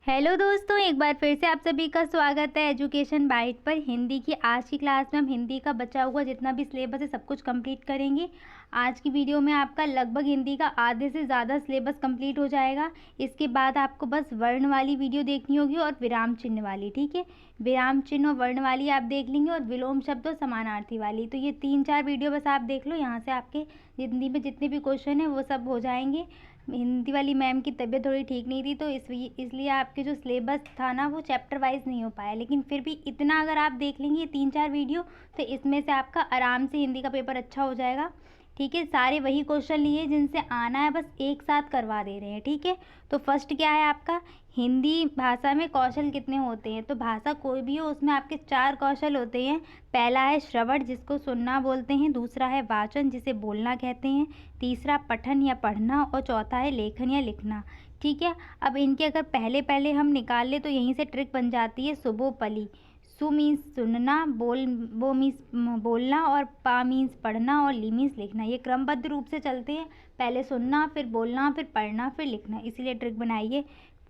Hello दोस्तों, एक बार फिर से आप सभी का स्वागत है एजुकेशन बाइट पर। हिंदी की आज की क्लास में हम हिंदी का बचा हुआ जितना भी सिलेबस है सब कुछ कंप्लीट करेंगे। आज की वीडियो में आपका लगभग हिंदी का आधे से ज़्यादा सिलेबस कंप्लीट हो जाएगा। इसके बाद आपको बस वर्ण वाली वीडियो देखनी होगी और विराम चिन्ह वाली, ठीक है। विराम चिन्ह और वर्ण वाली आप देख लेंगे और विलोम शब्द और समानार्थी वाली, तो ये 3-4 वीडियो बस आप देख लो। यहाँ से आपके हिंदी में जितने भी क्वेश्चन हैं वो सब हो जाएंगे। हिंदी वाली मैम की तबीयत थोड़ी ठीक नहीं थी, तो इसलिए आपके जो सिलेबस था ना वो चैप्टर वाइज नहीं हो पाया, लेकिन फिर भी इतना अगर आप देख लेंगे 3-4 वीडियो तो इसमें से आपका आराम से हिंदी का पेपर अच्छा हो जाएगा, ठीक है। सारे वही क्वेश्चन लिए जिनसे आना है, बस एक साथ करवा दे रहे हैं, ठीक है। तो फर्स्ट क्या है आपका, हिंदी भाषा में कौशल कितने होते हैं। तो भाषा कोई भी हो उसमें आपके 4 कौशल होते हैं। पहला है श्रवण, जिसको सुनना बोलते हैं। दूसरा है वाचन, जिसे बोलना कहते हैं। तीसरा पठन या पढ़ना, और चौथा है लेखन या लिखना, ठीक है। अब इनके अगर पहले पहले हम निकाल ले तो यहीं से ट्रिक बन जाती है। सुबोपली, सु मीन्स सुनना, वो मीन्स बोलना, और पा मीन्स पढ़ना, और ली मीन्स लिखना। ये क्रमबद्ध रूप से चलते हैं, पहले सुनना, फिर बोलना, फिर पढ़ना, फिर लिखना, इसीलिए ट्रिक बनाइए।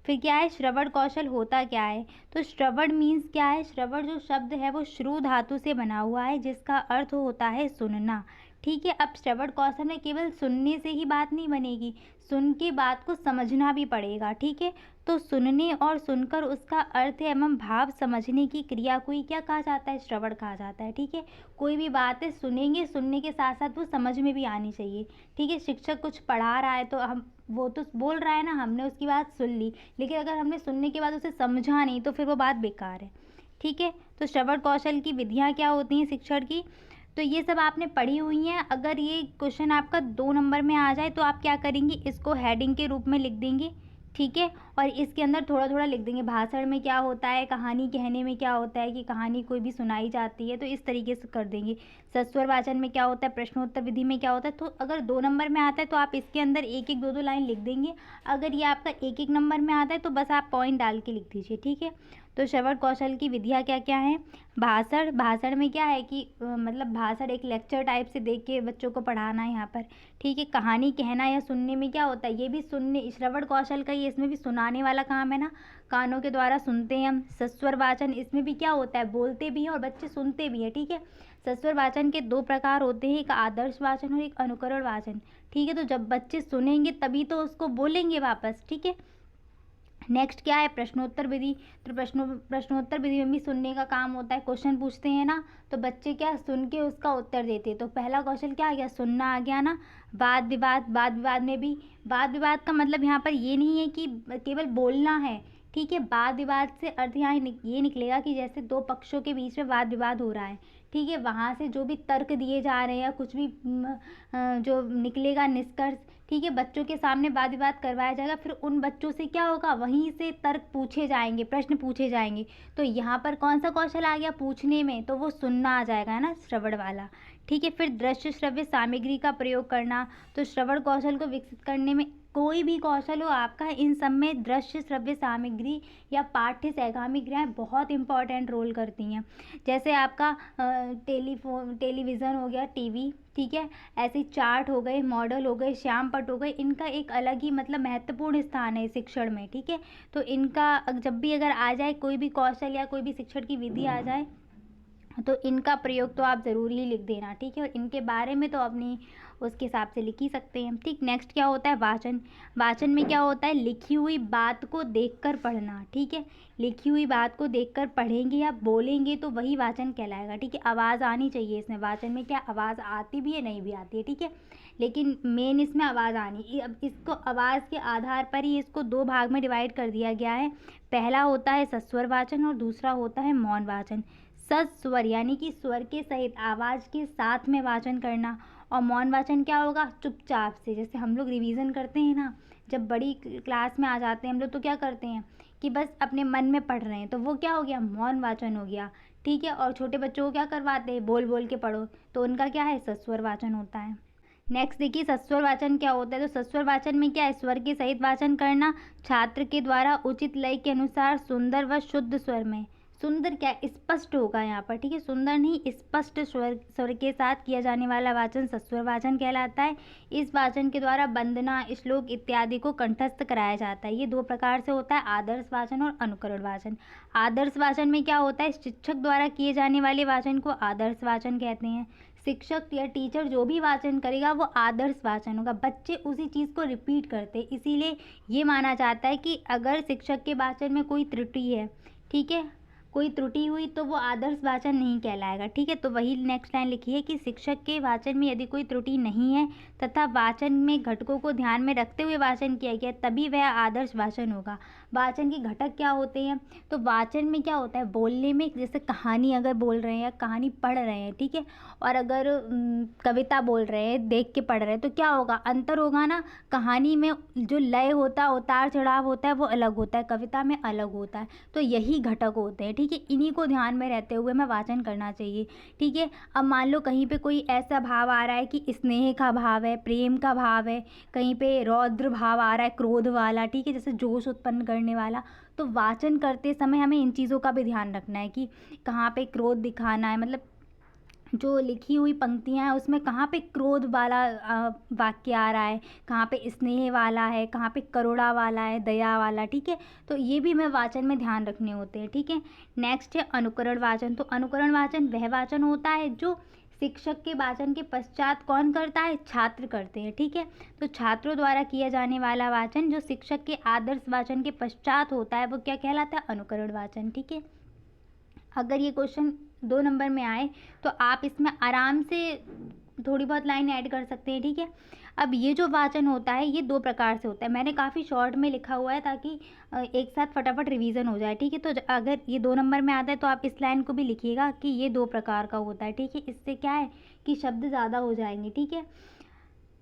फिर क्या है, श्रवण कौशल होता क्या है। तो श्रवण मीन्स क्या है, श्रवण जो शब्द है वो श्रु धातु से बना हुआ है, जिसका अर्थ होता है सुनना, ठीक है। अब श्रवण कौशल में केवल सुनने से ही बात नहीं बनेगी, सुन के बात को समझना भी पड़ेगा, ठीक है। तो सुनने और सुनकर उसका अर्थ एवं भाव समझने की क्रिया को ही क्या कहा जाता है, श्रवण कहा जाता है, ठीक है। कोई भी बात है सुनेंगे, सुनने के साथ साथ वो समझ में भी आनी चाहिए, ठीक है। शिक्षक कुछ पढ़ा रहा है तो हम, वो तो बोल रहा है ना, हमने उसकी बात सुन ली, लेकिन अगर हमने सुनने के बाद उसे समझा नहीं तो फिर वो बात बेकार है, ठीक है। तो श्रवण कौशल की विधियाँ क्या होती हैं शिक्षण की, तो ये सब आपने पढ़ी हुई हैं। अगर ये क्वेश्चन आपका 2 नंबर में आ जाए तो आप क्या करेंगे, इसको हेडिंग के रूप में लिख देंगे, ठीक है। और इसके अंदर थोड़ा थोड़ा लिख देंगे, भाषण में क्या होता है, कहानी कहने में क्या होता है, कि कहानी कोई भी सुनाई जाती है, तो इस तरीके से कर देंगे। सस्वर वाचन में क्या होता है, प्रश्नोत्तर विधि में क्या होता है। तो अगर 2 नंबर में आता है तो आप इसके अंदर 1-1, 2-2 लाइन लिख देंगे। अगर ये आपका 1-1 नंबर में आता है तो बस आप पॉइंट डाल के लिख दीजिए, ठीक है। तो श्रवण कौशल की विधियाँ क्या क्या हैं। भाषण, भाषण में क्या है कि मतलब भाषण एक लेक्चर टाइप से देख के बच्चों को पढ़ाना है यहाँ पर, ठीक है। कहानी कहना या सुनने में क्या होता है, ये भी सुनने, श्रवण कौशल का ही इसमें भी सुनाने वाला काम है ना, कानों के द्वारा सुनते हैं हम। सस्वर वाचन, इसमें भी क्या होता है, बोलते भी हैं और बच्चे सुनते भी हैं, ठीक है। सस्वर वाचन के 2 प्रकार होते हैं, एक आदर्श वाचन और एक अनुकरण वाचन, ठीक है। तो जब बच्चे सुनेंगे तभी तो उसको बोलेंगे वापस, ठीक है। नेक्स्ट क्या है, प्रश्नोत्तर विधि। तो प्रश्नोत्तर विधि में भी सुनने का काम होता है। क्वेश्चन पूछते हैं ना, तो बच्चे क्या सुन के उसका उत्तर देते हैं। तो पहला कौशल क्या आ गया, सुनना आ गया ना। वाद विवाद, वाद विवाद में भी, वाद विवाद का मतलब यहाँ पर ये नहीं है कि केवल बोलना है, ठीक है। वाद विवाद से अर्थ यहाँ ये निकलेगा कि जैसे 2 पक्षों के बीच में वाद विवाद हो रहा है, ठीक है, वहाँ से जो भी तर्क दिए जा रहे हैं या कुछ भी जो निकलेगा निष्कर्ष, ठीक है, बच्चों के सामने वाद विवाद करवाया जाएगा। फिर उन बच्चों से क्या होगा, वहीं से तर्क पूछे जाएंगे, प्रश्न पूछे जाएंगे। तो यहाँ पर कौन सा कौशल आ गया पूछने में, तो वो सुनना आ जाएगा, है ना, श्रवण वाला, ठीक है। फिर दृश्य श्रव्य सामग्री का प्रयोग करना। तो श्रवण कौशल को विकसित करने में, कोई भी कौशल हो आपका, इन सब में दृश्य श्रव्य सामग्री या पाठ्य सामग्रियाँ बहुत इंपॉर्टेंट रोल करती हैं। जैसे आपका टेलीविज़न हो गया, टीवी, ठीक है, ऐसे चार्ट हो गए, मॉडल हो गए, श्यामपट्ट हो गए, इनका एक अलग ही मतलब महत्वपूर्ण स्थान है शिक्षण में, ठीक है। तो इनका जब भी अगर आ जाए कोई भी कौशल या कोई भी शिक्षण की विधि आ जाए तो इनका प्रयोग तो आप ज़रूर ही लिख देना, ठीक है। और इनके बारे में तो अपनी उसके हिसाब से लिख ही सकते हैं, ठीक। नेक्स्ट क्या होता है, वाचन। वाचन में क्या होता है, लिखी हुई बात को देखकर पढ़ना, ठीक है। लिखी हुई बात को देखकर पढ़ेंगे या बोलेंगे तो वही वाचन कहलाएगा, ठीक है। आवाज़ आनी चाहिए इसमें, वाचन में क्या आवाज़ आती भी है, नहीं भी आती है, ठीक है, लेकिन मेन इसमें आवाज़ आनी। अब इसको आवाज़ के आधार पर ही इसको 2 भाग में डिवाइड कर दिया गया है। पहला होता है सस्वर वाचन और दूसरा होता है मौन वाचन। सस्वर यानी कि स्वर के सहित आवाज़ के साथ में वाचन करना, और मौन वाचन क्या होगा, चुपचाप से। जैसे हम लोग रिवीजन करते हैं ना, जब बड़ी क्लास में आ जाते हैं हम लोग तो क्या करते हैं कि बस अपने मन में पढ़ रहे हैं, तो वो क्या हो गया, मौन वाचन हो गया, ठीक है। और छोटे बच्चों को क्या करवाते हैं, बोल बोल के पढ़ो, तो उनका क्या है, सस्वर वाचन होता है। नेक्स्ट देखिए सस्वर वाचन क्या होता है। तो सस्वर वाचन में क्या है, स्वर के सहित वाचन करना, छात्र के द्वारा उचित लय के अनुसार सुंदर व शुद्ध स्वर में, सुंदर क्या है, स्पष्ट होगा यहाँ पर, ठीक है। सुंदर नहीं, स्पष्ट स्वर के साथ किया जाने वाला वाचन सस्वर वाचन कहलाता है। इस वाचन के द्वारा वंदना, श्लोक इत्यादि को कंठस्थ कराया जाता है। ये दो प्रकार से होता है, आदर्श वाचन और अनुकरण वाचन। आदर्श वाचन में क्या होता है, शिक्षक द्वारा किए जाने वाले वाचन को आदर्श वाचन कहते हैं। शिक्षक या टीचर जो भी वाचन करेगा वो आदर्श वाचन होगा, बच्चे उसी चीज़ को रिपीट करते, इसीलिए ये माना जाता है कि अगर शिक्षक के वाचन में कोई त्रुटि है, ठीक है, कोई त्रुटि हुई तो वो आदर्श वाचन नहीं कहलाएगा, ठीक है। तो वही नेक्स्ट लाइन लिखी है कि शिक्षक के वाचन में यदि कोई त्रुटि नहीं है तथा वाचन में घटकों को ध्यान में रखते हुए वाचन किया गया तभी वह आदर्श वाचन होगा। वाचन के घटक क्या होते हैं, तो वाचन में क्या होता है, बोलने में जैसे कहानी अगर बोल रहे हैं या कहानी पढ़ रहे हैं, ठीक है, और अगर कविता बोल रहे हैं, देख के पढ़ रहे हैं, तो क्या होगा, अंतर होगा ना। कहानी में जो लय होता है, उतार चढ़ाव होता है, वो अलग होता है, कविता में अलग होता है। तो यही घटक होते हैं, ठीक है। इन्हीं को ध्यान में रहते हुए हमें वाचन करना चाहिए, ठीक है। अब मान लो कहीं पे कोई ऐसा भाव आ रहा है कि स्नेह का भाव है, प्रेम का भाव है, कहीं पे रौद्र भाव आ रहा है, क्रोध वाला, ठीक है, जैसे जोश उत्पन्न करने वाला, तो वाचन करते समय हमें इन चीज़ों का भी ध्यान रखना है कि कहाँ पे क्रोध दिखाना है, मतलब जो लिखी हुई पंक्तियाँ हैं उसमें कहाँ पे क्रोध वाला वाक्य आ रहा है, कहाँ पे स्नेह वाला है, कहाँ पे करुणा वाला है, दया वाला, ठीक है। तो ये भी हमें वाचन में ध्यान रखने होते हैं, ठीक है। नेक्स्ट है अनुकरण वाचन। तो अनुकरण वाचन वह वाचन होता है जो शिक्षक के वाचन के पश्चात कौन करता है, छात्र करते हैं, ठीक है। तो छात्रों द्वारा किया जाने वाला वाचन जो शिक्षक के आदर्श वाचन के पश्चात होता है वो क्या कहलाता है, अनुकरण वाचन, ठीक है। अगर ये क्वेश्चन 2 नंबर में आए तो आप इसमें आराम से थोड़ी बहुत लाइन ऐड कर सकते हैं, ठीक है। अब ये जो वाचन होता है ये 2 प्रकार से होता है, मैंने काफ़ी शॉर्ट में लिखा हुआ है ताकि एक साथ फटाफट रिवीजन हो जाए, ठीक है। तो अगर ये 2 नंबर में आता है तो आप इस लाइन को भी लिखिएगा कि ये 2 प्रकार का होता है, ठीक है। इससे क्या है कि शब्द ज़्यादा हो जाएंगे, ठीक है।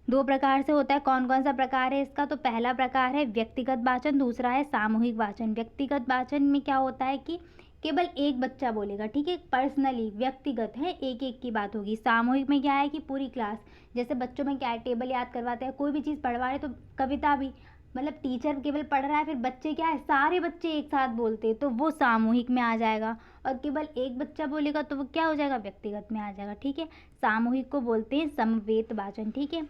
2 प्रकार से होता है, कौन कौन सा प्रकार है इसका, तो पहला प्रकार है व्यक्तिगत वाचन, दूसरा है सामूहिक वाचन। व्यक्तिगत वाचन में क्या होता है कि केवल एक बच्चा बोलेगा, ठीक है, पर्सनली व्यक्तिगत है, एक एक की बात होगी। सामूहिक में क्या है कि पूरी क्लास, जैसे बच्चों में क्या है, टेबल याद करवाते हैं, कोई भी चीज़ पढ़वा रहे तो कविता भी, मतलब टीचर केवल पढ़ रहा है, फिर बच्चे क्या है, सारे बच्चे एक साथ बोलते हैं तो वो सामूहिक में आ जाएगा। और केवल एक बच्चा बोलेगा तो वो क्या हो जाएगा, व्यक्तिगत में आ जाएगा, ठीक है। सामूहिक को बोलते हैं समवेत वाचन, ठीक है।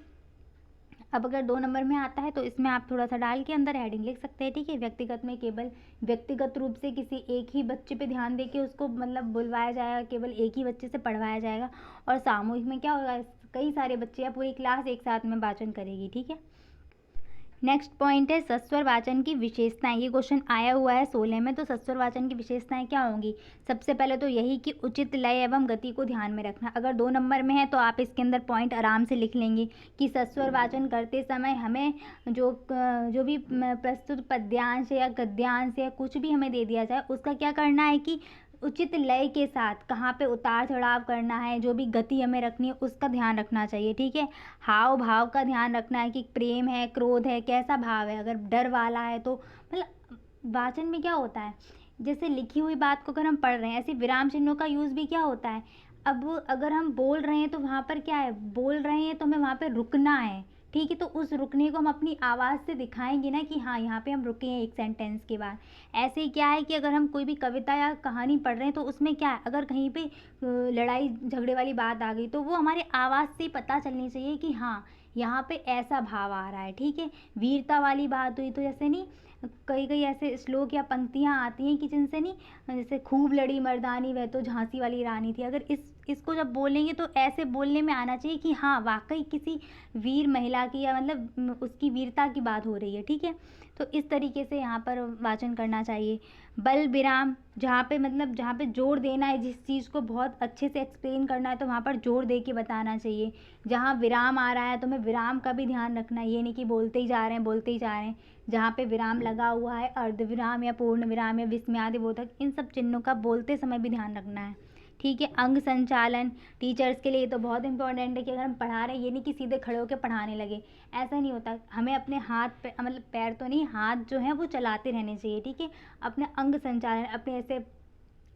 अब अगर 2 नंबर में आता है तो इसमें आप थोड़ा सा डाल के अंदर हेडिंग लिख सकते हैं, ठीक है। व्यक्तिगत में केवल व्यक्तिगत रूप से किसी एक ही बच्चे पे ध्यान दे के उसको मतलब बुलवाया जाएगा, केवल एक ही बच्चे से पढ़वाया जाएगा। और सामूहिक में क्या होगा, कई सारे बच्चे या पूरी क्लास एक साथ में वाचन करेगी, ठीक है। नेक्स्ट पॉइंट है सस्वर वाचन की विशेषताएं। ये क्वेश्चन आया हुआ है 16 में। तो सस्वर वाचन की विशेषताएं क्या होंगी, सबसे पहले तो यही कि उचित लय एवं गति को ध्यान में रखना। अगर 2 नंबर में है तो आप इसके अंदर पॉइंट आराम से लिख लेंगे कि सस्वर वाचन करते समय हमें जो भी प्रस्तुत पद्यांश या गद्यांश या कुछ भी हमें दे दिया जाए उसका क्या करना है कि उचित लय के साथ कहाँ पे उतार चढ़ाव करना है, जो भी गति हमें रखनी है उसका ध्यान रखना चाहिए, ठीक है। हाव भाव का ध्यान रखना है कि प्रेम है, क्रोध है, कैसा भाव है, अगर डर वाला है तो मतलब वाचन में क्या होता है, जैसे लिखी हुई बात को अगर हम पढ़ रहे हैं, ऐसे विराम चिन्हों का यूज़ भी क्या होता है। अब अगर हम बोल रहे हैं तो वहाँ पर क्या है, बोल रहे हैं तो हमें वहाँ पर रुकना है, ठीक है। तो उस रुकने को हम अपनी आवाज़ से दिखाएंगे ना कि हाँ यहाँ पे हम रुके हैं एक सेंटेंस के बाद। ऐसे ही क्या है कि अगर हम कोई भी कविता या कहानी पढ़ रहे हैं तो उसमें क्या है, अगर कहीं पे लड़ाई झगड़े वाली बात आ गई तो वो हमारे आवाज़ से पता चलनी चाहिए कि हाँ यहाँ पे ऐसा भाव आ रहा है, ठीक है। वीरता वाली बात हुई तो जैसे नहीं, कई कई ऐसे श्लोक या पंक्तियाँ आती हैं कि जिनसे नहीं, जैसे खूब लड़ी मर्दानी वह तो झांसी वाली रानी थी, अगर इसको जब बोलेंगे तो ऐसे बोलने में आना चाहिए कि हाँ वाकई किसी वीर महिला की या मतलब उसकी वीरता की बात हो रही है, ठीक है। तो इस तरीके से यहाँ पर वाचन करना चाहिए। बल विराम, जहाँ पे मतलब जहाँ पे जोर देना है, जिस चीज़ को बहुत अच्छे से एक्सप्लेन करना है तो वहाँ पर जोर दे के बताना चाहिए। जहाँ विराम आ रहा है तो हमें विराम का भी ध्यान रखना है, ये नहीं कि बोलते ही जा रहे हैं बोलते ही जा रहे हैं। जहाँ पे विराम लगा हुआ है, अर्ध विराम या पूर्ण विराम या विस्मयादि बोधक, इन सब चिन्हों का बोलते समय भी ध्यान रखना है, ठीक है। अंग संचालन, टीचर्स के लिए तो बहुत इंपॉर्टेंट है कि अगर हम पढ़ा रहे हैं ये नहीं कि सीधे खड़े होकर पढ़ाने लगे, ऐसा नहीं होता। हमें अपने हाथ मतलब पैर तो नहीं, हाथ जो है वो चलाते रहने चाहिए, ठीक है। अपने अंग संचालन, अपने ऐसे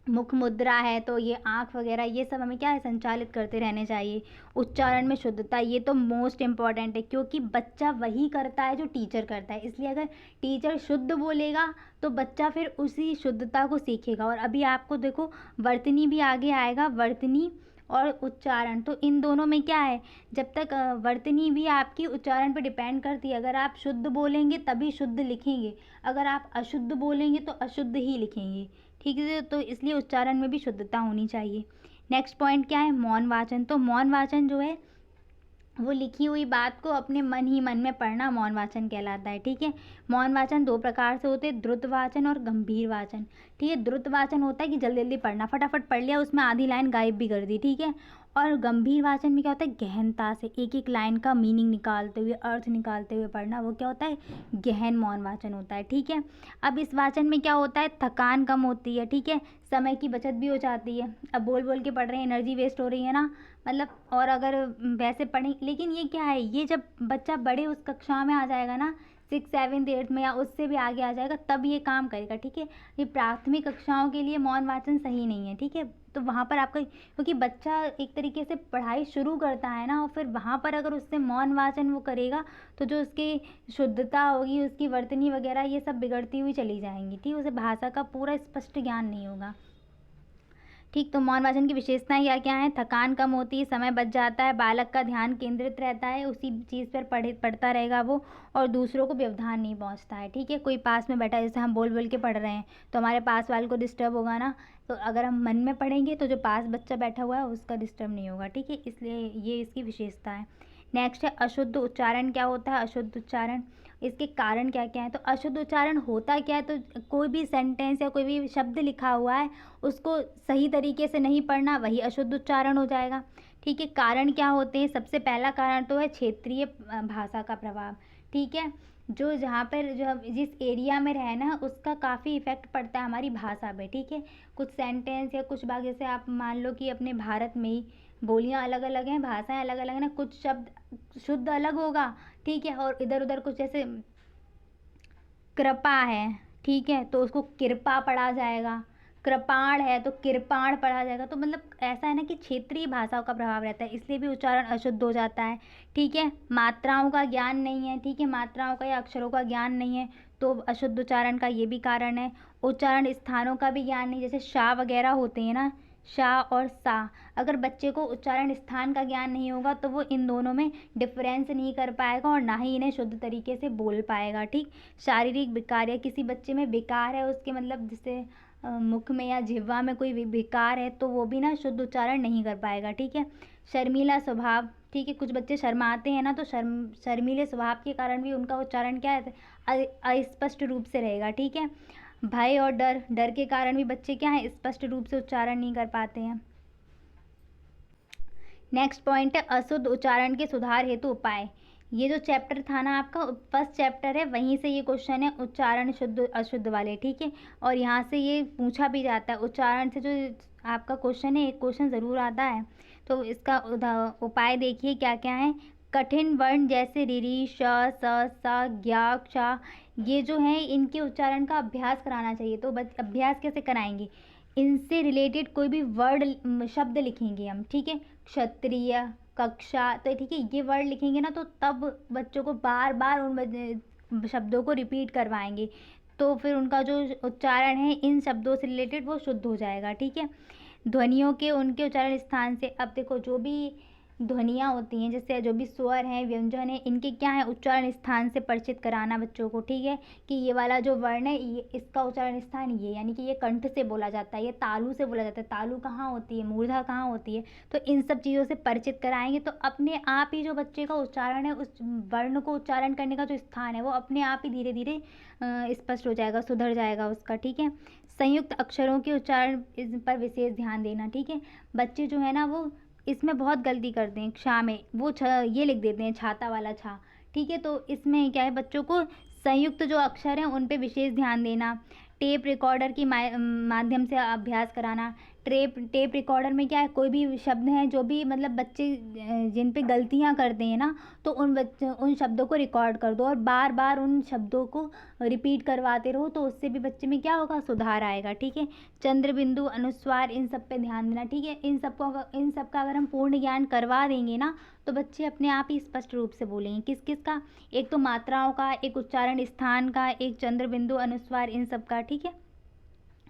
मुख मुद्रा है, तो ये आँख वगैरह ये सब हमें क्या है संचालित करते रहने चाहिए। उच्चारण में शुद्धता ये तो मोस्ट इम्पॉर्टेंट है, क्योंकि बच्चा वही करता है जो टीचर करता है। इसलिए अगर टीचर शुद्ध बोलेगा तो बच्चा फिर उसी शुद्धता को सीखेगा। और अभी आपको देखो वर्तनी भी आगे आएगा, वर्तनी और उच्चारण, तो इन दोनों में क्या है, जब तक वर्तनी भी आपकी उच्चारण पर डिपेंड करती है। अगर आप शुद्ध बोलेंगे तभी शुद्ध लिखेंगे, अगर आप अशुद्ध बोलेंगे तो अशुद्ध ही लिखेंगे। ठीक है, तो इसलिए उच्चारण में भी शुद्धता होनी चाहिए। नेक्स्ट पॉइंट क्या है, मौन वाचन। तो मौन वाचन जो है वो लिखी हुई बात को अपने मन ही मन में पढ़ना मौन वाचन कहलाता है। ठीक है, मौन वाचन दो प्रकार से होते हैं, द्रुत वाचन और गंभीर वाचन। ठीक है, द्रुत वाचन होता है कि जल्दी जल्दी पढ़ना, फटाफट पढ़ लिया, उसमें आधी लाइन गायब भी कर दी। ठीक है, और गंभीर वाचन में क्या होता है, गहनता से एक एक लाइन का मीनिंग निकालते हुए, अर्थ निकालते हुए पढ़ना, वो क्या होता है, गहन मौन वाचन होता है। ठीक है, अब इस वाचन में क्या होता है, थकान कम होती है। ठीक है, समय की बचत भी हो जाती है। अब बोल बोल के पढ़ रहे हैं, एनर्जी वेस्ट हो रही है ना, मतलब। और अगर वैसे पढ़ें, लेकिन ये क्या है, ये जब बच्चा बड़े उस कक्षा में आ जाएगा ना, 6, 7, 8 में या उससे भी आगे आ जाएगा, तब ये काम करेगा। ठीक है, ये प्राथमिक कक्षाओं के लिए मौन वाचन सही नहीं है। ठीक है, तो वहाँ पर आपका, क्योंकि बच्चा एक तरीके से पढ़ाई शुरू करता है ना, और फिर वहाँ पर अगर उससे मौन वाचन वो करेगा तो जो उसकी शुद्धता होगी, उसकी वर्तनी वगैरह ये सब बिगड़ती हुई चली जाएंगी। ठीक, उसे भाषा का पूरा स्पष्ट ज्ञान नहीं होगा। ठीक, तो मौन वाचन की विशेषताएं क्या क्या हैं, थकान कम होती है, समय बच जाता है, बालक का ध्यान केंद्रित रहता है, उसी चीज़ पर पढ़ता रहेगा वो, और दूसरों को व्यवधान नहीं पहुंचता है। ठीक है, कोई पास में बैठा है, जैसे हम बोल बोल के पढ़ रहे हैं तो हमारे पास वाले को डिस्टर्ब होगा ना, तो अगर हम मन में पढ़ेंगे तो जो पास बच्चा बैठा हुआ है उसका डिस्टर्ब नहीं होगा। ठीक है, इसलिए ये इसकी विशेषता है। नेक्स्ट है अशुद्ध उच्चारण। क्या होता है अशुद्ध उच्चारण, इसके कारण क्या क्या है। तो अशुद्ध उच्चारण होता क्या है, तो कोई भी सेंटेंस या कोई भी शब्द लिखा हुआ है उसको सही तरीके से नहीं पढ़ना, वही अशुद्ध उच्चारण हो जाएगा। ठीक है, कारण क्या होते हैं, सबसे पहला कारण तो है क्षेत्रीय भाषा का प्रभाव। ठीक है, जो जहाँ पर जो जिस एरिया में रहे ना उसका काफ़ी इफेक्ट पड़ता है हमारी भाषा पे। ठीक है, कुछ सेंटेंस या कुछ भाग, जैसे आप मान लो कि अपने भारत में ही बोलियाँ अलग अलग हैं, भाषाएं अलग अलग हैं ना, कुछ शब्द शुद्ध अलग होगा। ठीक है, और इधर उधर कुछ, जैसे कृपा है, ठीक है, तो उसको कृपा पढ़ा जाएगा, कृपाण है तो कृपाण पढ़ा जाएगा। तो मतलब ऐसा है ना कि क्षेत्रीय भाषाओं का प्रभाव रहता है, इसलिए भी उच्चारण अशुद्ध हो जाता है। ठीक है, मात्राओं का ज्ञान नहीं है। ठीक है, मात्राओं का या अक्षरों का ज्ञान नहीं है, तो अशुद्ध उच्चारण का ये भी कारण है। उच्चारण स्थानों का भी ज्ञान नहीं, जैसे शाह वगैरह होते हैं ना, शाह और सा, अगर बच्चे को उच्चारण स्थान का ज्ञान नहीं होगा तो वो इन दोनों में डिफरेंस नहीं कर पाएगा और ना ही इन्हें शुद्ध तरीके से बोल पाएगा। ठीक, शारीरिक विकार, या किसी बच्चे में विकार है उसके, मतलब जैसे मुख में या जिह्वा में कोई विकार है, तो वो भी ना शुद्ध उच्चारण नहीं कर पाएगा। ठीक है, शर्मीला स्वभाव। ठीक है, कुछ बच्चे शर्माते हैं ना, तो शर्मीले स्वभाव के कारण भी उनका उच्चारण क्या है, अस्पष्ट रूप से रहेगा। ठीक है, भय और डर, डर के कारण भी बच्चे क्या है, स्पष्ट रूप से उच्चारण नहीं कर पाते हैं। नेक्स्ट पॉइंट है अशुद्ध उच्चारण के सुधार हेतु उपाय। ये जो चैप्टर था ना आपका, फर्स्ट चैप्टर है, वहीं से ये क्वेश्चन है उच्चारण शुद्ध अशुद्ध वाले। ठीक है, और यहाँ से ये पूछा भी जाता है, उच्चारण से जो आपका क्वेश्चन है, एक क्वेश्चन ज़रूर आता है। तो इसका उपाय देखिए क्या क्या है। कठिन वर्ण जैसे रिरी, श, स, ज्ञा, क्षा, ये जो है इनके उच्चारण का अभ्यास कराना चाहिए। तो अभ्यास कैसे कराएंगे, इनसे रिलेटेड कोई भी वर्ड शब्द लिखेंगे हम। ठीक है, क्षत्रिय, कक्षा, तो ठीक है ये वर्ड लिखेंगे ना, तो तब बच्चों को बार बार उन शब्दों को रिपीट करवाएंगे, तो फिर उनका जो उच्चारण है इन शब्दों से रिलेटेड वो शुद्ध हो जाएगा। ठीक है, ध्वनियों के उनके उच्चारण स्थान से, अब देखो जो भी ध्वनियाँ होती हैं, जैसे जो भी स्वर हैं, व्यंजन है, इनके क्या है उच्चारण स्थान से परिचित कराना बच्चों को। ठीक है, कि ये वाला जो वर्ण है ये इसका उच्चारण स्थान ये, यानी कि ये कंठ से बोला जाता है, ये तालु से बोला जाता है, तालु कहाँ होती है, मूर्धा कहाँ होती है, तो इन सब चीज़ों से परिचित कराएंगे, तो अपने आप ही जो बच्चे का उच्चारण है, उस वर्ण को उच्चारण करने का जो स्थान है वो अपने आप ही धीरे धीरे स्पष्ट हो जाएगा, सुधर जाएगा उसका। ठीक है, संयुक्त अक्षरों के उच्चारण इस पर विशेष ध्यान देना। ठीक है, बच्चे जो है ना वो इसमें बहुत गलती करते हैं, क्षा में वो ये लिख देते हैं छाता वाला छा। ठीक है, तो इसमें क्या है, बच्चों को संयुक्त जो अक्षर हैं उन पे विशेष ध्यान देना। टेप रिकॉर्डर की माध्यम से अभ्यास कराना। टेप रिकॉर्डर में क्या है, कोई भी शब्द हैं जो भी मतलब बच्चे जिन पे गलतियां करते हैं ना, तो उन शब्दों को रिकॉर्ड कर दो और बार बार उन शब्दों को रिपीट करवाते रहो, तो उससे भी बच्चे में क्या होगा, सुधार आएगा। ठीक है, चंद्र बिंदु, अनुस्वार, इन सब पे ध्यान देना। ठीक है, इन सब का अगर हम पूर्ण ज्ञान करवा देंगे ना, तो बच्चे अपने आप ही स्पष्ट रूप से बोलेंगे। किस किस का, एक तो मात्राओं का, एक उच्चारण स्थान का, एक चंद्र बिंदु, अनुस्वार, इन सब का। ठीक है,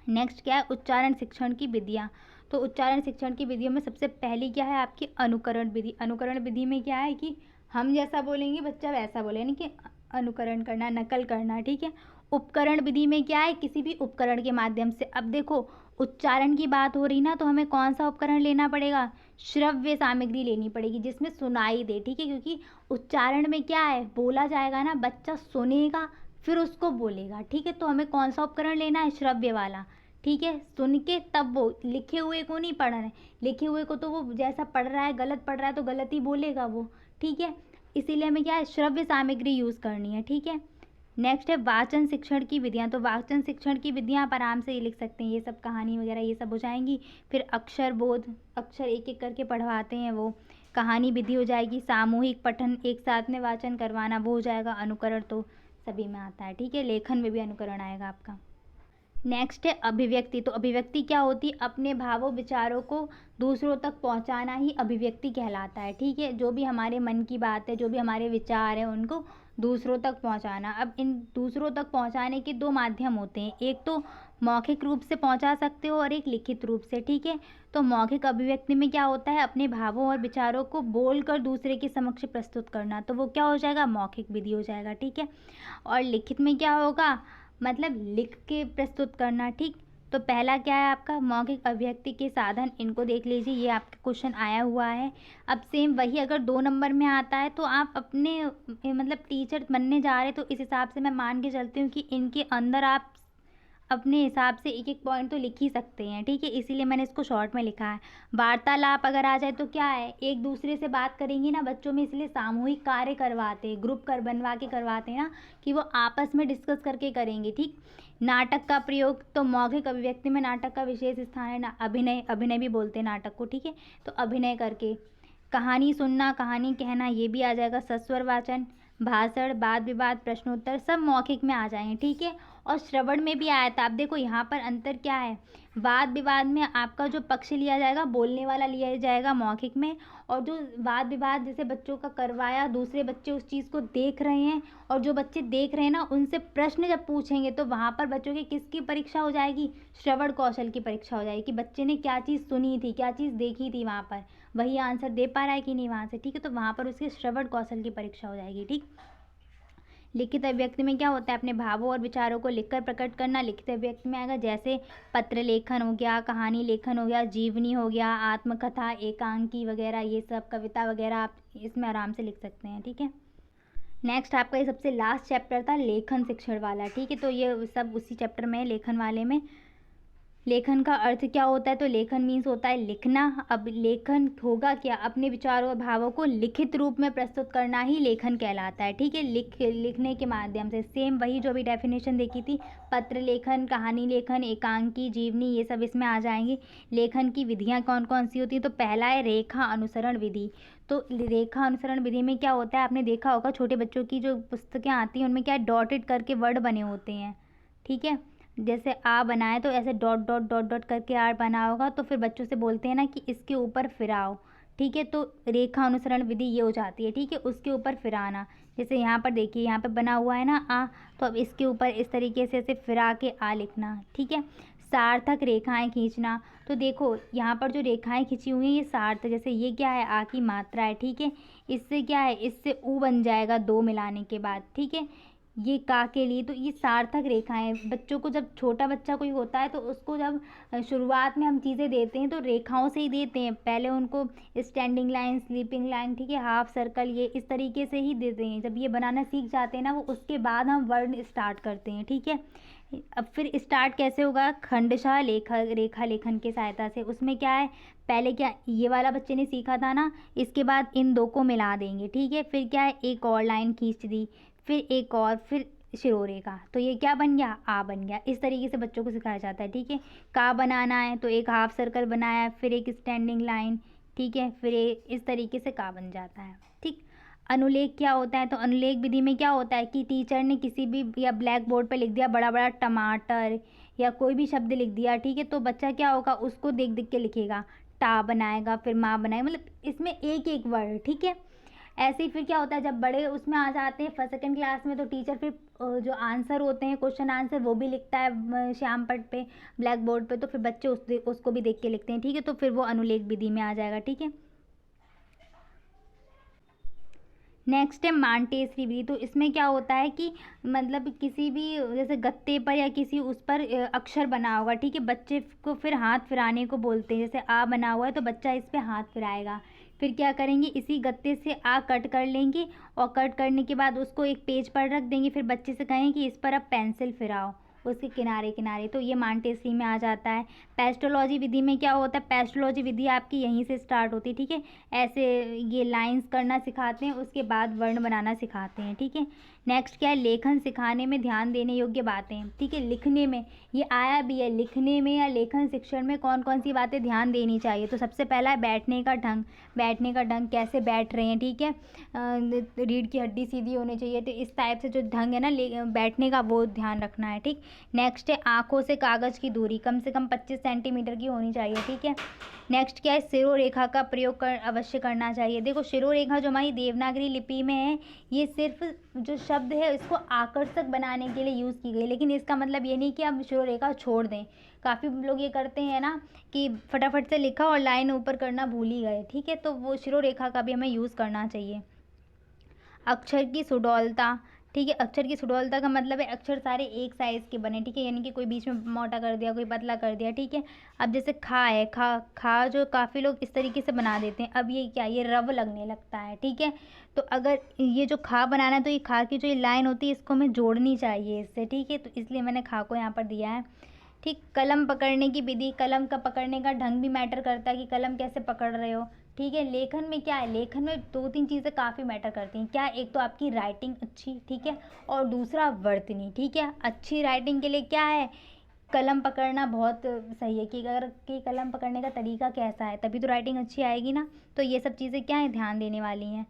नेक्स्ट क्या है, उच्चारण शिक्षण की विधियाँ। तो उच्चारण शिक्षण की विधियों में सबसे पहली क्या है आपकी, अनुकरण विधि। अनुकरण विधि में क्या है कि हम जैसा बोलेंगे बच्चा वैसा बोले, यानी कि अनुकरण करना, नकल करना। ठीक है, उपकरण विधि में क्या है, किसी भी उपकरण के माध्यम से। अब देखो, उच्चारण की बात हो रही ना, तो हमें कौन सा उपकरण लेना पड़ेगा, श्रव्य सामग्री लेनी पड़ेगी जिसमें सुनाई दे। ठीक है, क्योंकि उच्चारण में क्या है, बोला जाएगा ना, बच्चा सुनेगा फिर उसको बोलेगा। ठीक है, तो हमें कौन सा उपकरण लेना है, श्रव्य वाला। ठीक है, सुन के तब वो, लिखे हुए को नहीं पढ़ना है। लिखे हुए को तो वो जैसा पढ़ रहा है, गलत पढ़ रहा है तो गलत ही बोलेगा वो। ठीक है, इसीलिए हमें क्या है, श्रव्य सामग्री यूज़ करनी है। ठीक है, नेक्स्ट है वाचन शिक्षण की विधियाँ। तो वाचन शिक्षण की विधियाँ आप आराम से ये लिख सकते हैं, ये सब कहानी वगैरह ये सब हो जाएंगी। फिर अक्षर बोध, अक्षर एक एक करके पढ़वाते हैं वो, कहानी विधि हो जाएगी। सामूहिक पठन, एक साथ में वाचन करवाना, वो हो जाएगा। अनुकरण तो सभी में आता है। ठीक है, लेखन में भी अनुकरण आएगा आपका। नेक्स्ट है अभिव्यक्ति। तो अभिव्यक्ति क्या होती है, अपने भावों विचारों को दूसरों तक पहुंचाना ही अभिव्यक्ति कहलाता है। ठीक है, जो भी हमारे मन की बात है, जो भी हमारे विचार हैं, उनको दूसरों तक पहुंचाना। अब इन दूसरों तक पहुंचाने के दो माध्यम होते हैं, एक तो मौखिक रूप से पहुंचा सकते हो और एक लिखित रूप से। ठीक है, तो मौखिक अभिव्यक्ति में क्या होता है, अपने भावों और विचारों को बोलकर दूसरे के समक्ष प्रस्तुत करना, तो वो क्या हो जाएगा, मौखिक विधि हो जाएगा। ठीक है, और लिखित में क्या होगा, मतलब लिख के प्रस्तुत करना। ठीक, तो पहला क्या है आपका, मौखिक अभिव्यक्ति के साधन, इनको देख लीजिए, ये आपका क्वेश्चन आया हुआ है। अब सेम वही अगर 2 नंबर में आता है तो आप अपने मतलब टीचर बनने जा रहे हैं, तो इस हिसाब से मैं मान के चलती हूँ कि इनके अंदर आप अपने हिसाब से एक एक पॉइंट तो लिख ही सकते हैं। ठीक है, इसीलिए मैंने इसको शॉर्ट में लिखा है। वार्तालाप अगर आ जाए तो क्या है, एक दूसरे से बात करेंगे ना बच्चों में, इसलिए सामूहिक कार्य करवाते हैं, ग्रुप कर बनवा के करवाते हैं ना, कि वो आपस में डिस्कस करके करेंगे। ठीक, नाटक का प्रयोग, तो मौखिक अभिव्यक्ति में नाटक का विशेष स्थान है ना, अभिनय, अभिनय भी बोलते हैं नाटक को। ठीक है, तो अभिनय करके। कहानी सुनना, कहानी कहना, ये भी आ जाएगा। सस्वर वाचन, भाषण, वाद विवाद, प्रश्नोत्तर, सब मौखिक में आ जाएंगे। ठीक है, और श्रवण में भी आया था। अब देखो यहाँ पर अंतर क्या है, वाद विवाद में आपका जो पक्ष लिया जाएगा, बोलने वाला लिया जाएगा मौखिक में, और जो वाद विवाद जैसे बच्चों का करवाया, दूसरे बच्चे उस चीज़ को देख रहे हैं, और जो बच्चे देख रहे हैं ना, उनसे प्रश्न जब पूछेंगे तो वहाँ पर बच्चों की किसकी परीक्षा हो जाएगी, श्रवण कौशल की परीक्षा हो जाएगी, कि बच्चे ने क्या चीज़ सुनी थी, क्या चीज़ देखी थी, वहाँ पर वही आंसर दे पा रहा है कि नहीं वहाँ से। ठीक है, तो वहाँ पर उसके श्रवण कौशल की परीक्षा हो जाएगी। ठीक, लिखित अभिव्यक्ति में क्या होता है, अपने भावों और विचारों को लिखकर प्रकट करना। लिखित अभिव्यक्ति में आएगा जैसे पत्र लेखन हो गया, कहानी लेखन हो गया, जीवनी हो गया, आत्मकथा, एकांकी वगैरह, ये सब कविता वगैरह आप इसमें आराम से लिख सकते हैं। ठीक है, नेक्स्ट आपका ये सबसे लास्ट चैप्टर था लेखन शिक्षण वाला। ठीक है, तो ये सब उसी चैप्टर में, लेखन वाले में। लेखन का अर्थ क्या होता है, तो लेखन मीन्स होता है लिखना। अब लेखन होगा क्या, अपने विचारों और भावों को लिखित रूप में प्रस्तुत करना ही लेखन कहलाता है। ठीक है, लिखने के माध्यम से, सेम वही जो भी डेफिनेशन देखी थी, पत्र लेखन, कहानी लेखन, एकांकी, जीवनी, ये सब इसमें आ जाएंगे। लेखन की विधियाँ कौन कौन सी होती हैं, तो पहला है रेखा अनुसरण विधि। तो रेखा अनुसरण विधि में क्या होता है, आपने देखा होगा छोटे बच्चों की जो पुस्तकें आती हैं उनमें क्या है, डॉटेड करके वर्ड बने होते हैं। ठीक है, जैसे आ बनाए तो ऐसे डॉट डॉट डॉट डॉट करके आर बना होगा, तो फिर बच्चों से बोलते हैं ना कि इसके ऊपर फिराओ। ठीक है, तो रेखा अनुसरण विधि ये हो जाती है। ठीक है, उसके ऊपर फिराना, जैसे यहाँ पर देखिए, यहाँ पे बना हुआ है ना आ, तो अब इसके ऊपर इस तरीके से ऐसे फिरा के आ लिखना। ठीक है, सार्थक रेखाएं खींचना, तो देखो यहाँ पर जो रेखाएं खींची हुई हैं ये सार्थ, जैसे ये क्या है, आ की मात्रा है। ठीक है, इससे क्या है, इससे ऊ बन जाएगा दो मिलाने के बाद। ठीक है, ये का के लिए, तो ये सार्थक रेखाएं, बच्चों को जब छोटा बच्चा कोई होता है तो उसको जब शुरुआत में हम चीज़ें देते हैं तो रेखाओं से ही देते हैं, पहले उनको स्टैंडिंग लाइन, स्लीपिंग लाइन, ठीक है, हाफ सर्कल, ये इस तरीके से ही देते हैं। जब ये बनाना सीख जाते हैं ना वो, उसके बाद हम वर्ण स्टार्ट करते हैं। ठीक है, अब फिर स्टार्ट कैसे होगा, खंडशः रेखा लेखन की सहायता से। उसमें क्या है, पहले क्या ये वाला बच्चे ने सीखा था ना, इसके बाद इन दो को मिला देंगे। ठीक है, फिर क्या है, एक और लाइन खींच दी, फिर एक और, फिर शिरोरेखा, तो ये क्या बन गया, आ बन गया। इस तरीके से बच्चों को सिखाया जाता है, ठीक है। का बनाना है तो एक हाफ सर्कल बनाया, फिर एक स्टैंडिंग लाइन, ठीक है, फिर इस तरीके से का बन जाता है, ठीक। अनुलेख क्या होता है, तो अनुलेख विधि में क्या होता है कि टीचर ने किसी भी या ब्लैक बोर्ड पर लिख दिया बड़ा बड़ा टमाटर या कोई भी शब्द लिख दिया, ठीक है, तो बच्चा क्या होगा, उसको देख देख के लिखेगा, टा बनाएगा, फिर माँ बनाएगा, मतलब इसमें एक एक वर्ड, ठीक है। ऐसे ही फिर क्या होता है, जब बड़े उसमें आ जाते हैं फर्स्ट सेकंड क्लास में, तो टीचर फिर जो आंसर होते हैं, क्वेश्चन आंसर, वो भी लिखता है श्याम पट पे, ब्लैक बोर्ड पे, तो फिर बच्चे उसको भी देख के लिखते हैं, ठीक है, तो फिर वो अनुलेख विधि में आ जाएगा, ठीक है। नेक्स्ट है मांटेसरी विधि, तो इसमें क्या होता है कि मतलब किसी भी जैसे गत्ते पर या किसी उस पर अक्षर बना होगा, ठीक है, बच्चे को फिर हाथ फिराने को बोलते हैं, जैसे आ बना हुआ है तो बच्चा इस पे हाथ फिराएगा, फिर क्या करेंगे, इसी गत्ते से आ कट कर लेंगे और कट करने के बाद उसको एक पेज पर रख देंगे, फिर बच्चे से कहेंगे कि इस पर अब पेंसिल फिराओ उसके किनारे किनारे, तो ये मांटेसरी में आ जाता है। पेस्टोलॉजी विधि में क्या होता है, पेस्टोलॉजी विधि आपकी यहीं से स्टार्ट होती है, ठीक है। ऐसे ये लाइंस करना सिखाते हैं, उसके बाद वर्ण बनाना सिखाते हैं, ठीक है। नेक्स्ट क्या है, लेखन सिखाने में ध्यान देने योग्य बातें, ठीक है। लिखने में ये आया भी है, लिखने में या लेखन शिक्षण में कौन कौन सी बातें ध्यान देनी चाहिए, तो सबसे पहला है बैठने का ढंग, बैठने का ढंग कैसे बैठ रहे हैं, ठीक है। रीढ़ की हड्डी सीधी होनी चाहिए, तो इस टाइप से जो ढंग है ना बैठने का, वो ध्यान रखना है, ठीक। नेक्स्ट है आँखों से कागज़ की दूरी कम से कम 25 सेंटीमीटर की होनी चाहिए, ठीक है। नेक्स्ट क्या है, शिरोरेखा का प्रयोग अवश्य करना चाहिए। देखो शिरोरेखा जो हमारी देवनागरी लिपि में है, ये सिर्फ जो शब्द है इसको आकर्षक बनाने के लिए यूज़ की गई, लेकिन इसका मतलब ये नहीं कि आप शिरोरेखा छोड़ दें। काफ़ी लोग ये करते हैं ना कि फटाफट से लिखा और लाइन ऊपर करना भूल ही गए, ठीक है, तो वो शिरोरेखा का भी हमें यूज़ करना चाहिए। अक्षर की सुडौलता, ठीक है, अक्षर की सुडौलता का मतलब है अक्षर सारे एक साइज़ के बने, ठीक है, यानी कि कोई बीच में मोटा कर दिया, कोई पतला कर दिया, ठीक है। अब जैसे खा है, खा खा जो काफ़ी लोग इस तरीके से बना देते हैं, अब ये क्या, ये रव लगने लगता है, ठीक है। तो अगर ये जो खा बनाना है तो ये खा की जो ये लाइन होती है इसको हमें जोड़नी चाहिए इससे, ठीक है, तो इसलिए मैंने खा को यहाँ पर दिया है, ठीक। कलम पकड़ने की विधि, कलम का पकड़ने का ढंग भी मैटर करता है कि कलम कैसे पकड़ रहे हो, ठीक है। लेखन में क्या है, लेखन में दो तीन चीज़ें काफ़ी मैटर करती हैं, क्या, एक तो आपकी राइटिंग अच्छी, ठीक है, और दूसरा वर्तनी, ठीक है। अच्छी राइटिंग के लिए क्या है, कलम पकड़ना बहुत सही है, कि अगर कि कलम पकड़ने का तरीका कैसा है तभी तो राइटिंग अच्छी आएगी ना, तो ये सब चीज़ें क्या है, ध्यान देने वाली हैं।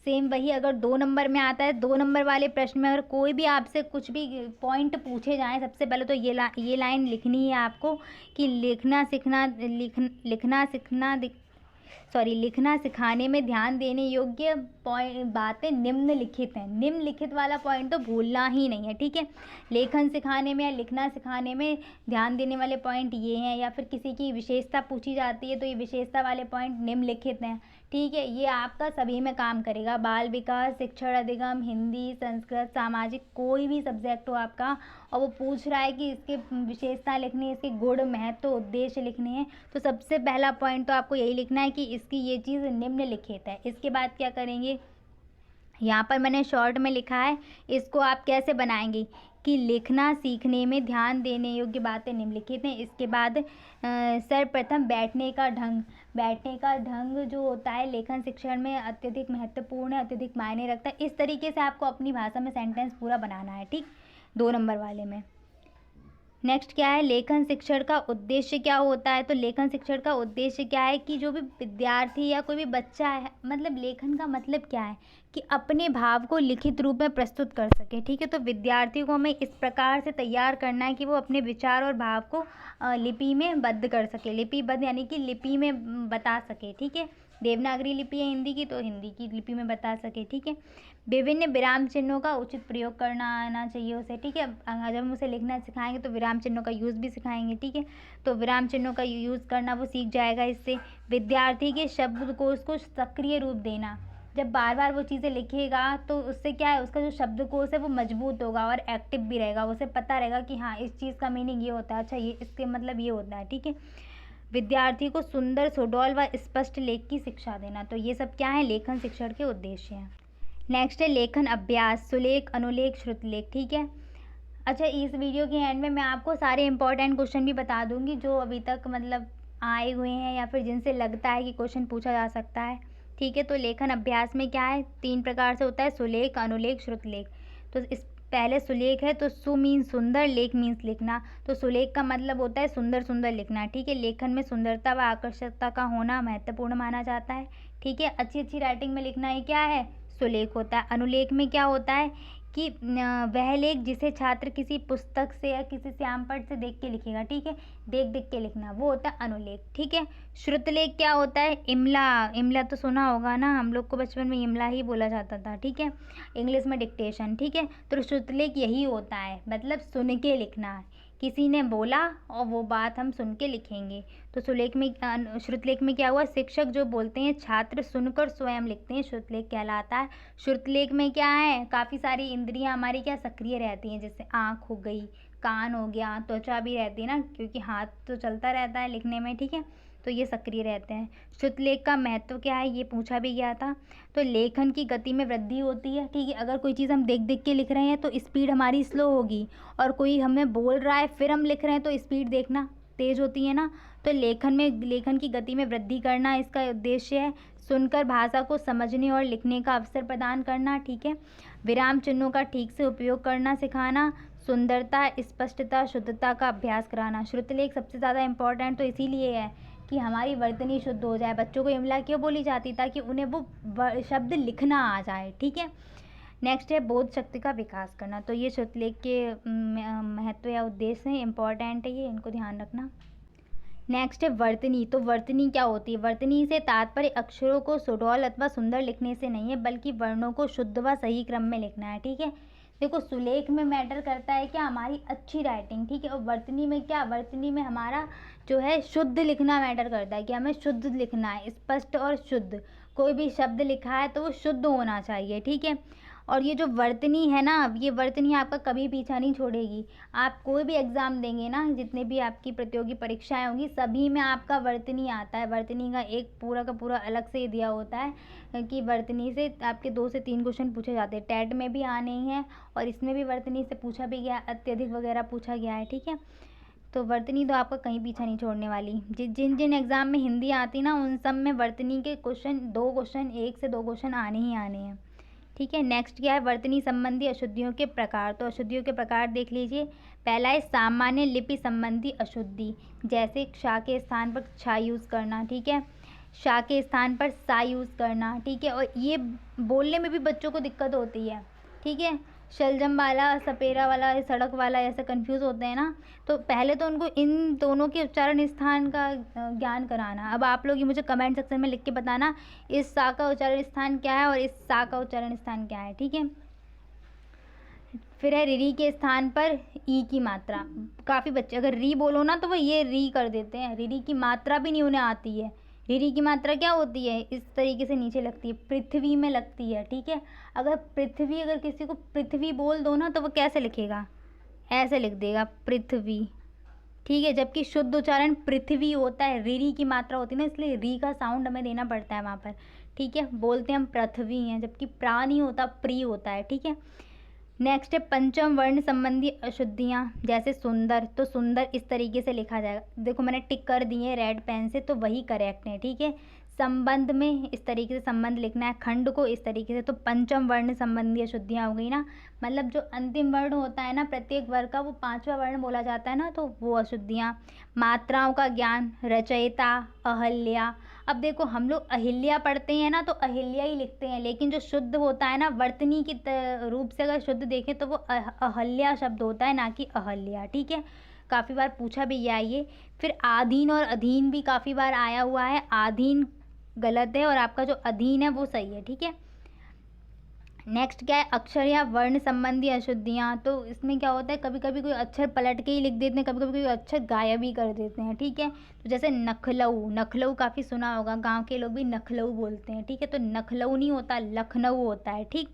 सेम वही अगर 2 नंबर में आता है, 2 नंबर वाले प्रश्न में अगर कोई भी आपसे कुछ भी पॉइंट पूछे जाएँ, सबसे पहले तो ये लाइन लिखनी है आपको कि लिखना सिखाने में ध्यान देने योग्य बातें निम्नलिखित हैं। निम्नलिखित वाला पॉइंट तो भूलना ही नहीं है, ठीक है। लेखन सिखाने में या लिखना सिखाने में ध्यान देने वाले पॉइंट ये हैं, या फिर किसी की विशेषता पूछी जाती है तो ये विशेषता वाले पॉइंट निम्नलिखित हैं, ठीक है। ये आपका सभी में काम करेगा, बाल विकास, शिक्षण अधिगम, हिंदी, संस्कृत, सामाजिक, कोई भी सब्जेक्ट हो आपका और वो पूछ रहा है कि इसके विशेषता लिखनी है, इसके गुण, महत्व, उद्देश्य लिखने हैं, तो सबसे पहला पॉइंट तो आपको यही लिखना है कि इसकी ये चीज़ निम्नलिखित है। इसके बाद क्या करेंगे, यहाँ पर मैंने शॉर्ट में लिखा है, इसको आप कैसे बनाएंगे कि लिखना सीखने में ध्यान देने योग्य बातें निम्नलिखित हैं। इसके बाद सर्वप्रथम बैठने का ढंग, बैठने का ढंग जो होता है लेखन शिक्षण में अत्यधिक महत्वपूर्ण है, अत्यधिक मायने रखता है। इस तरीके से आपको अपनी भाषा में सेंटेंस पूरा बनाना है, ठीक, 2 नंबर वाले में। नेक्स्ट क्या है, लेखन शिक्षण का उद्देश्य क्या होता है, तो लेखन शिक्षण का उद्देश्य क्या है कि जो भी विद्यार्थी या कोई भी बच्चा है, मतलब लेखन का मतलब क्या है कि अपने भाव को लिखित रूप में प्रस्तुत कर सके, ठीक है। तो विद्यार्थी को हमें इस प्रकार से तैयार करना है कि वो अपने विचार और भाव को लिपि में बद्ध कर सके, लिपिबद्ध यानी कि लिपि में बता सके, ठीक है। देवनागरी लिपि है हिंदी की, तो हिंदी की लिपि में बता सके, ठीक है। विभिन्न विराम चिन्हों का उचित प्रयोग करना आना चाहिए उसे, ठीक है। जब हम उसे लिखना सिखाएंगे तो विराम चिन्हों का यूज़ भी सिखाएंगे, ठीक है। तो विराम चिन्हों का यूज़ करना वो सीख जाएगा इससे। विद्यार्थी के शब्दकोश को सक्रिय रूप देना, जब बार बार वो चीज़ें लिखेगा तो उससे क्या है, उसका जो शब्दकोश है वो मजबूत होगा और एक्टिव भी रहेगा, उसे पता रहेगा कि हाँ इस चीज़ का मीनिंग ये होता है, अच्छा ये इसके मतलब ये होता है, ठीक है। विद्यार्थी को सुंदर, सुडौल व स्पष्ट लेख की शिक्षा देना, तो ये सब क्या है, लेखन शिक्षण के उद्देश्य हैं। नेक्स्ट है लेखन अभ्यास, सुलेख, अनुलेख, श्रुतलेख, ठीक है। अच्छा, इस वीडियो के एंड में मैं आपको सारे इंपॉर्टेंट क्वेश्चन भी बता दूंगी जो अभी तक मतलब आए हुए हैं या फिर जिनसे लगता है कि क्वेश्चन पूछा जा सकता है, ठीक है। तो लेखन अभ्यास में क्या है, 3 प्रकार से होता है, सुलेख, अनुलेख, श्रुतलेख। तो इस पहले सुलेख है तो सु मीन्स सुंदर, लेख मीन्स लिखना। तो सुलेख का मतलब होता है सुंदर सुंदर लिखना। ठीक है, लेखन में सुंदरता व आकर्षकता का होना महत्वपूर्ण माना जाता है। ठीक है, अच्छी अच्छी राइटिंग में लिखना ये क्या है, सुलेख होता है। अनुलेख में क्या होता है कि वह लेख जिसे छात्र किसी पुस्तक से या किसी श्यामपट्ट से देख के लिखेगा। ठीक है, देख देख के लिखना, वो होता है अनुलेख। ठीक है, श्रुतलेख क्या होता है, इमला। इमला तो सुना होगा ना, हम लोग को बचपन में इमला ही बोला जाता था। ठीक है, इंग्लिश में डिक्टेशन। ठीक है, तो श्रुतलेख यही होता है, मतलब सुन के लिखना है, किसी ने बोला और वो बात हम सुन के लिखेंगे। तो सुलेख में श्रुतलेख में क्या हुआ, शिक्षक जो बोलते हैं छात्र सुनकर स्वयं लिखते हैं, श्रुतलेख कहलाता है। श्रुतलेख में क्या है, काफ़ी सारी इंद्रियां हमारी क्या सक्रिय रहती हैं, जैसे आँख हो गई, कान हो गया, त्वचा भी रहती है ना, क्योंकि हाथ तो चलता रहता है लिखने में। ठीक है, तो ये सक्रिय रहते हैं। श्रुतलेख का महत्व क्या है, ये पूछा भी गया था। तो लेखन की गति में वृद्धि होती है। ठीक है, अगर कोई चीज़ हम देख देख के लिख रहे हैं तो स्पीड हमारी स्लो होगी, और कोई हमें बोल रहा है फिर हम लिख रहे हैं तो स्पीड देखना तेज़ होती है ना। तो लेखन की गति में वृद्धि करना इसका उद्देश्य है। सुनकर भाषा को समझने और लिखने का अवसर प्रदान करना। ठीक है, विराम चिन्हों का ठीक से उपयोग करना सिखाना, सुंदरता, स्पष्टता, शुद्धता का अभ्यास कराना। श्रुतलेख सबसे ज़्यादा इम्पॉर्टेंट तो इसीलिए है कि हमारी वर्तनी शुद्ध हो जाए। बच्चों को इमला क्यों बोली जाती, ताकि उन्हें वो शब्द लिखना आ जाए। ठीक है, नेक्स्ट है बोध शक्ति का विकास करना। तो ये श्रुतलेख के महत्व या उद्देश्य हैं, इम्पॉर्टेंट है ये, इनको ध्यान रखना। नेक्स्ट है वर्तनी। तो वर्तनी क्या होती है, वर्तनी से तात्पर्य अक्षरों को सुडौल अथवा सुंदर लिखने से नहीं है, बल्कि वर्णों को शुद्ध व सही क्रम में लिखना है। ठीक है, देखो सुलेख में मैटर करता है क्या, हमारी अच्छी राइटिंग। ठीक है, और वर्तनी में क्या, वर्तनी में हमारा जो है शुद्ध लिखना मैटर करता है कि हमें शुद्ध लिखना है, स्पष्ट और शुद्ध। कोई भी शब्द लिखा है तो वो शुद्ध होना चाहिए। ठीक है, और ये जो वर्तनी है ना, ये वर्तनी आपका कभी पीछा नहीं छोड़ेगी। आप कोई भी एग्ज़ाम देंगे ना, जितने भी आपकी प्रतियोगी परीक्षाएं होंगी, सभी में आपका वर्तनी आता है। वर्तनी का एक पूरा का पूरा अलग से ही दिया होता है कि वर्तनी से आपके 2 से 3 क्वेश्चन पूछे जाते हैं। टेट में भी आने ही हैं, और इसमें भी वर्तनी से पूछा भी गया, अत्यधिक वगैरह पूछा गया है। ठीक है, तो वर्तनी तो आपका कहीं पीछा नहीं छोड़ने वाली। जिन जिन एग्ज़ाम में हिंदी आती ना, उन सब में वर्तनी के क्वेश्चन 2 क्वेश्चन, 1 से 2 क्वेश्चन आने ही आने हैं। ठीक है, नेक्स्ट क्या है, वर्तनी संबंधी अशुद्धियों के प्रकार। तो अशुद्धियों के प्रकार देख लीजिए। पहला है सामान्य लिपि संबंधी अशुद्धि, जैसे क्षा के स्थान पर क्षा यूज़ करना। ठीक है, शा के स्थान पर सा यूज़ करना। ठीक है, और ये बोलने में भी बच्चों को दिक्कत होती है। ठीक है, शलजम वाला, सपेरा वाला, सड़क वाला, ऐसे कंफ्यूज होते हैं ना। तो पहले तो उनको इन दोनों के उच्चारण स्थान का ज्ञान कराना। अब आप लोग ये मुझे कमेंट सेक्शन में लिख के बताना, इस सा का उच्चारण स्थान क्या है और इस सा का उच्चारण स्थान क्या है। ठीक है, फिर है री के स्थान पर ई की मात्रा। काफ़ी बच्चे अगर री बोलो ना तो वो ये री कर देते हैं, री की मात्रा भी नहीं उन्हें आती है। री की मात्रा क्या होती है, इस तरीके से नीचे लगती है, पृथ्वी में लगती है। ठीक है, अगर किसी को पृथ्वी बोल दो ना तो वो कैसे लिखेगा, ऐसे लिख देगा पृथ्वी। ठीक है, जबकि शुद्ध उच्चारण पृथ्वी होता है, री की मात्रा होती है ना, इसलिए री का साउंड हमें देना पड़ता है वहाँ पर। ठीक है, बोलते हैं हम पृथ्वी हैं, जबकि प्रा नहीं होता, प्री होता है। ठीक है, नेक्स्ट है पंचम वर्ण संबंधी अशुद्धियाँ, जैसे सुंदर। तो सुंदर इस तरीके से लिखा जाएगा, देखो मैंने टिक कर दिए रेड पेन से, तो वही करेक्ट है। ठीक है, संबंध में इस तरीके से संबंध लिखना है, खंड को इस तरीके से। तो पंचम वर्ण संबंधी अशुद्धियाँ हो गई ना, मतलब जो अंतिम वर्ण होता है ना प्रत्येक वर्ग का, वो 5वां वर्ण बोला जाता है ना, तो वो अशुद्धियाँ। मात्राओं का ज्ञान, रचयिता, अहल्या। अब देखो हम लोग अहिल्या पढ़ते हैं ना, तो अहिल्या ही लिखते हैं, लेकिन जो शुद्ध होता है ना वर्तनी की रूप से अगर शुद्ध देखें तो वो अहल्या शब्द होता है, ना कि अहल्या। ठीक है, काफ़ी बार पूछा भी गया ये। फिर आधीन और अधीन भी काफ़ी बार आया हुआ है, आधीन गलत है और आपका जो अधीन है वो सही है। ठीक है, नेक्स्ट क्या है, अक्षर या वर्ण संबंधी अशुद्धियाँ। तो इसमें क्या होता है, कभी कभी कोई अक्षर पलट के ही लिख देते हैं, कभी कभी कोई अक्षर गायब ही कर देते हैं। ठीक है, तो जैसे नखलऊ, नखलऊ काफ़ी सुना होगा, गांव के लोग भी नखलऊ बोलते हैं। ठीक है, तो नखलऊ नहीं होता, लखनऊ होता है। ठीक,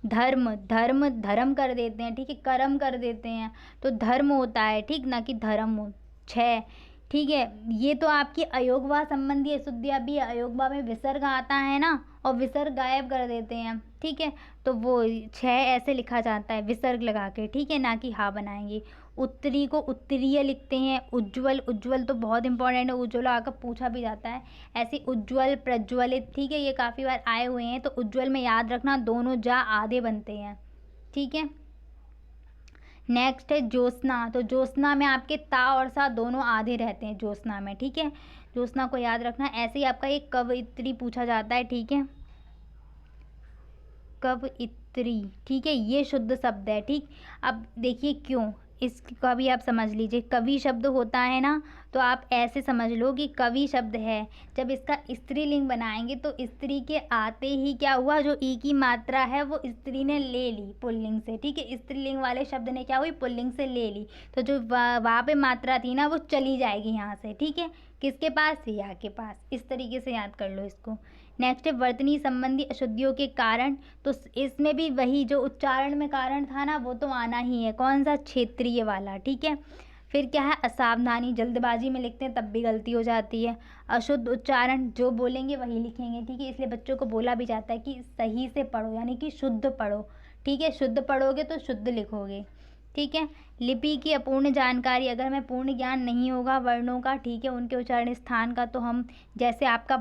धर्म, धर्म धर्म कर देते हैं। ठीक है, कर्म कर देते हैं, तो धर्म होता है। ठीक, ना कि धर्म हो। 6, ठीक है, ये तो आपकी अयोगवा संबंधी अशुद्धियाँ भी है। अयोगवा में विसर्ग आता है ना, और विसर्ग गायब कर देते हैं। ठीक है, तो वो 6 ऐसे लिखा जाता है विसर्ग लगा के। ठीक है, ना कि हा बनाएंगे। उत्तरी को उत्तरीय लिखते हैं। उज्ज्वल, उज्ज्वल तो बहुत इंपॉर्टेंट है, उज्ज्वल आकर पूछा भी जाता है। ऐसे उज्ज्वल, प्रज्वलित। ठीक है, ये काफ़ी बार आए हुए हैं, तो उज्ज्वल में याद रखना दोनों जा आधे बनते हैं। ठीक है, नेक्स्ट है ज्योत्सना। तो ज्योत्सना में आपके ता और सा दोनों आधे रहते हैं ज्योत्सना में, ठीक है। ज्योत्सना को याद रखना। ऐसे ही आपका एक कवयित्री पूछा जाता है, ठीक है, कवयित्री, ठीक है, ये शुद्ध शब्द है, ठीक। अब देखिए क्यों, इसका भी आप समझ लीजिए। कवि शब्द होता है ना, तो आप ऐसे समझ लो कि कवि शब्द है, जब इसका स्त्रीलिंग बनाएंगे तो स्त्री के आते ही क्या हुआ, जो ई की मात्रा है वो स्त्री ने ले ली पुल्लिंग से, ठीक है। स्त्रीलिंग वाले शब्द ने क्या हुई, पुल्लिंग से ले ली, तो जो वहाँ पे मात्रा थी ना वो चली जाएगी यहाँ से, ठीक है। किसके पास, या के पास। इस तरीके से याद कर लो इसको। नेक्स्ट है वर्तनी संबंधी अशुद्धियों के कारण। तो इसमें भी वही जो उच्चारण में कारण था ना वो तो आना ही है। कौन सा, क्षेत्रीय वाला, ठीक है। फिर क्या है, असावधानी, जल्दबाजी में लिखते हैं तब भी गलती हो जाती है। अशुद्ध उच्चारण, जो बोलेंगे वही लिखेंगे, ठीक है। इसलिए बच्चों को बोला भी जाता है कि सही से पढ़ो, यानी कि शुद्ध पढ़ो, ठीक है। शुद्ध पढ़ोगे तो शुद्ध लिखोगे, ठीक है। लिपि की अपूर्ण जानकारी, अगर हमें पूर्ण ज्ञान नहीं होगा वर्णों का, ठीक है, उनके उच्चारण स्थान का, तो हम जैसे आपका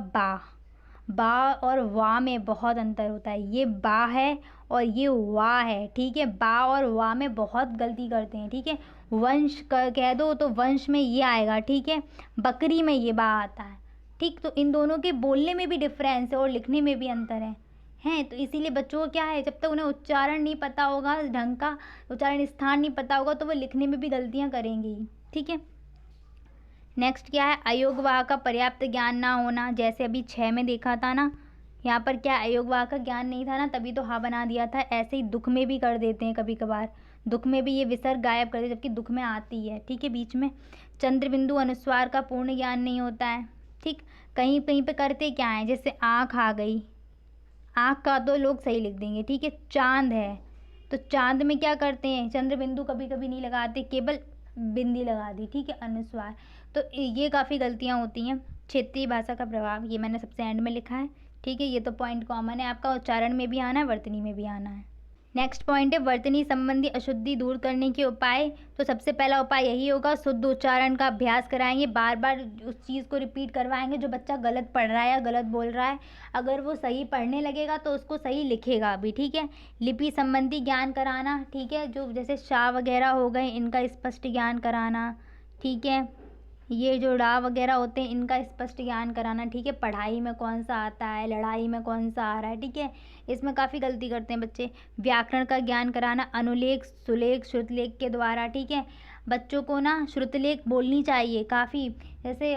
बा और वा में बहुत अंतर होता है। ये बा है और ये वा है, ठीक है। बा और वा में बहुत गलती करते हैं, ठीक है। वंश कह दो तो वंश में ये आएगा, ठीक है। बकरी में ये बा आता है, ठीक। तो इन दोनों के बोलने में भी डिफरेंस है और लिखने में भी अंतर है। तो इसीलिए बच्चों को क्या है, जब तक उन्हें उच्चारण नहीं पता होगा, ढंग का उच्चारण स्थान नहीं पता होगा, तो वो लिखने में भी गलतियाँ करेंगे ही, ठीक है। नेक्स्ट क्या है, अयोगवाह का पर्याप्त ज्ञान ना होना। जैसे अभी 6 में देखा था ना, यहाँ पर क्या अयोगवाह का ज्ञान नहीं था ना, तभी तो हा बना दिया था। ऐसे ही दुख में भी कर देते हैं कभी कभार, दुख में भी ये विसर्ग गायब कर देते जबकि दुख में आती है, ठीक है, बीच में। चंद्र बिंदु अनुस्वार का पूर्ण ज्ञान नहीं होता है, ठीक। कहीं कहीं पे करते क्या है, जैसे आँख आ गई, आँख का तो लोग सही लिख देंगे, ठीक है। चांद है तो चांद में क्या करते हैं, चंद्र बिंदु कभी कभी नहीं लगाते, केवल बिंदी लगा दी, ठीक है, अनुस्वार। तो ये काफ़ी गलतियाँ होती हैं। क्षेत्रीय भाषा का प्रभाव, ये मैंने सबसे एंड में लिखा है, ठीक है। ये तो पॉइंट कॉमन है आपका, उच्चारण में भी आना है, वर्तनी में भी आना है। नेक्स्ट पॉइंट है वर्तनी संबंधी अशुद्धि दूर करने के उपाय। तो सबसे पहला उपाय यही होगा, शुद्ध उच्चारण का अभ्यास कराएंगे, बार बार उस चीज़ को रिपीट करवाएंगे जो बच्चा गलत पढ़ रहा है या गलत बोल रहा है। अगर वो सही पढ़ने लगेगा तो उसको सही लिखेगा भी, ठीक है। लिपि संबंधी ज्ञान कराना, ठीक है, जो जैसे शाह वगैरह हो गए इनका स्पष्ट ज्ञान कराना, ठीक है। ये जो ड़ा वगैरह होते हैं इनका स्पष्ट ज्ञान कराना, ठीक है। पढ़ाई में कौन सा आता है, लड़ाई में कौन सा आ रहा है, ठीक है। इसमें काफ़ी गलती करते हैं बच्चे। व्याकरण का ज्ञान कराना, अनुलेख, सुलेख, श्रुतलेख के द्वारा, ठीक है। बच्चों को ना श्रुतलेख बोलनी चाहिए काफ़ी, जैसे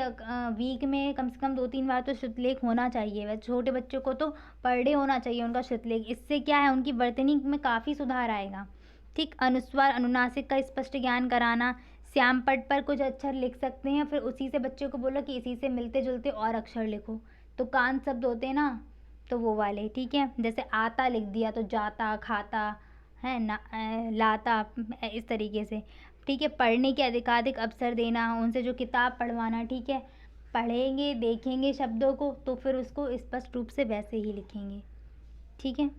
वीक में कम से कम 2-3 बार तो श्रुतलेख होना चाहिए। छोटे बच्चों को तो पर डे होना चाहिए उनका श्रुतलेख। इससे क्या है, उनकी वर्तनी में काफ़ी सुधार आएगा, ठीक। अनुस्वार अनुनासिक का स्पष्ट ज्ञान कराना, श्याम पट पर कुछ अक्षर लिख सकते हैं, फिर उसी से बच्चे को बोलो कि इसी से मिलते जुलते और अक्षर लिखो। तो कान शब्द होते हैं ना, तो वो वाले, ठीक है। जैसे आता लिख दिया तो जाता, खाता है ना, लाता, इस तरीके से, ठीक है। पढ़ने के अधिकाधिक अवसर देना, उनसे जो किताब पढ़वाना, ठीक है। पढ़ेंगे, देखेंगे शब्दों को तो फिर उसको स्पष्ट रूप से वैसे ही लिखेंगे, ठीक है।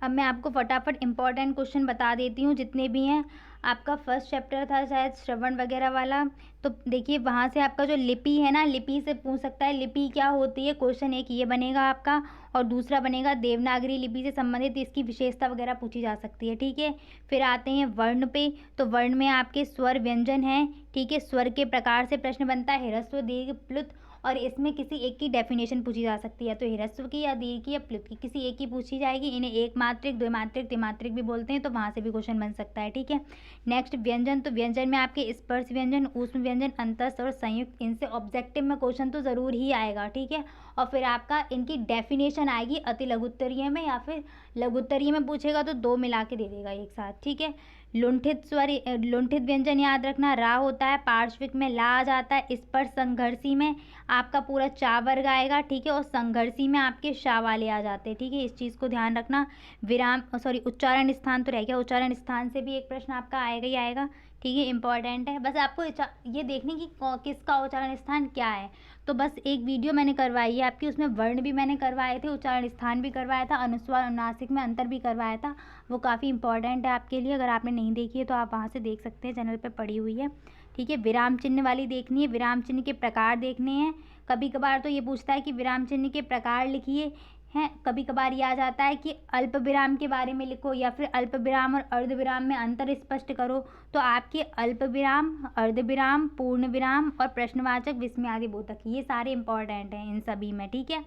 अब मैं आपको फटाफट इम्पॉर्टेंट क्वेश्चन बता देती हूँ जितने भी हैं। आपका फर्स्ट चैप्टर था शायद श्रवण वगैरह वाला, तो देखिए वहाँ से आपका जो लिपि है ना, लिपि से पूछ सकता है लिपि क्या होती है। क्वेश्चन एक ये बनेगा आपका, और दूसरा बनेगा देवनागरी लिपि से संबंधित इसकी विशेषता वगैरह पूछी जा सकती है, ठीक है। फिर आते हैं वर्ण पे, तो वर्ण में आपके स्वर व्यंजन हैं, ठीक है। स्वर के प्रकार से प्रश्न बनता है, ह्रस्व, दीर्घ, प्लुत, और इसमें किसी एक की डेफिनेशन पूछी जा सकती है, तो ह्रस्व की या दीर्घ की या प्लुत की, किसी एक की पूछी जाएगी। इन्हें एक मात्रिक, द्विमात्रिक, त्रिमात्रिक भी बोलते हैं, तो वहाँ से भी क्वेश्चन बन सकता है, ठीक है। नेक्स्ट व्यंजन, तो व्यंजन में आपके स्पर्श व्यंजन, ऊष्म व्यंजन, अंतस्थ और संयुक्त, इनसे ऑब्जेक्टिव में क्वेश्चन तो ज़रूर ही आएगा, ठीक है। और फिर आपका इनकी डेफिनेशन आएगी अति लघुत्तरीय में, या फिर लघुत्तरीय में पूछेगा तो 2 मिला के दे देगा एक साथ, ठीक है। लुंठित स्वर, लुंठित व्यंजन याद रखना, रा होता है, पार्श्विक में ला आ जाता है, स्पर्श संघर्षी में आपका पूरा चा वर्ग आएगा, ठीक है, और संघर्षी में आपके शा वाले आ जाते हैं, ठीक है। इस चीज़ को ध्यान रखना। विराम, सॉरी, उच्चारण स्थान तो रह गया, उच्चारण स्थान से भी एक प्रश्न आपका आएगा ही आएगा, ठीक है, इंपॉर्टेंट है। बस आपको ये देखने की किसका उच्चारण स्थान क्या है। तो बस एक वीडियो मैंने करवाई है आपकी, उसमें वर्ण भी मैंने करवाए थे, उच्चारण स्थान भी करवाया था, अनुस्वार अनुनासिक में अंतर भी करवाया था। वो काफ़ी इंपॉर्टेंट है आपके लिए, अगर आपने नहीं देखी है तो आप वहाँ से देख सकते हैं, चैनल पे पड़ी हुई है, ठीक है। विराम चिन्ह वाली देखनी है, विराम चिन्ह के प्रकार देखने हैं। कभी कभार तो ये पूछता है कि विराम चिन्ह के प्रकार लिखिए, हैं। कभी कभार ये आ जाता है कि अल्प विराम के बारे में लिखो या फिर अल्प विराम और अर्ध विराम में अंतर स्पष्ट करो। तो आपके अल्प विराम, अर्ध विराम, पूर्ण विराम और प्रश्नवाचक, विस्मयादि बोधक, ये सारे इंपॉर्टेंट हैं इन सभी में, ठीक है।